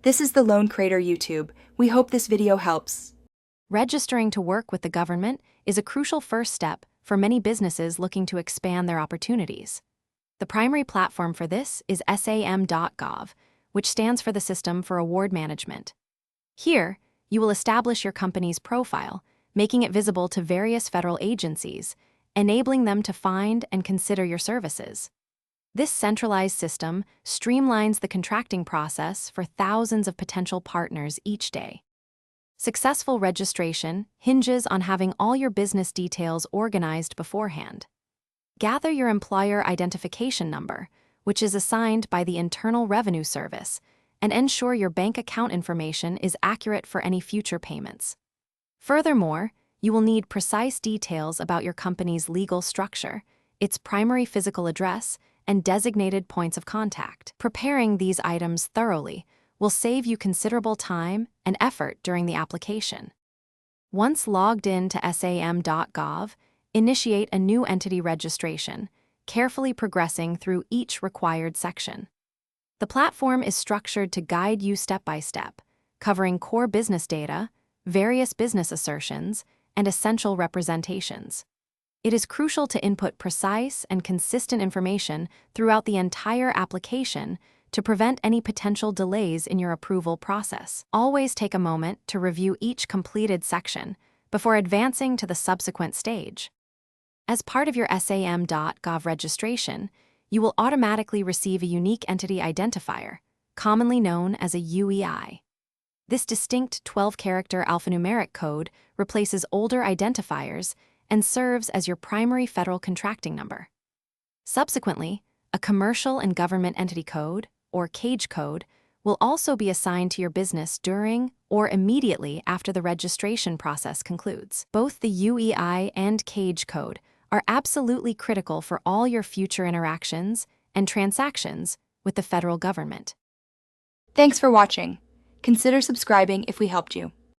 This is the Loan Creator YouTube. We hope this video helps. Registering to work with the government is a crucial first step for many businesses looking to expand their opportunities. The primary platform for this is SAM.gov, which stands for the System for Award Management. Here, you will establish your company's profile, making it visible to various federal agencies, enabling them to find and consider your services. This centralized system streamlines the contracting process for thousands of potential partners each day. Successful registration hinges on having all your business details organized beforehand. Gather your employer identification number, which is assigned by the Internal Revenue Service, and ensure your bank account information is accurate for any future payments. Furthermore, you will need precise details about your company's legal structure, its primary physical address, and designated points of contact. Preparing these items thoroughly will save you considerable time and effort during the application. Once logged in to SAM.gov, initiate a new entity registration, carefully progressing through each required section. The platform is structured to guide you step by step, covering core business data, various business assertions, and essential representations. It is crucial to input precise and consistent information throughout the entire application to prevent any potential delays in your approval process. Always take a moment to review each completed section before advancing to the subsequent stage. As part of your SAM.gov registration, you will automatically receive a unique entity identifier, commonly known as a UEI. This distinct 12-character alphanumeric code replaces older identifiers and serves as your primary federal contracting number. Subsequently, a Commercial and Government Entity Code, or CAGE code, will also be assigned to your business during or immediately after the registration process concludes. Both the UEI and CAGE code are absolutely critical for all your future interactions and transactions with the federal government. Thanks for watching. Consider subscribing if we helped you.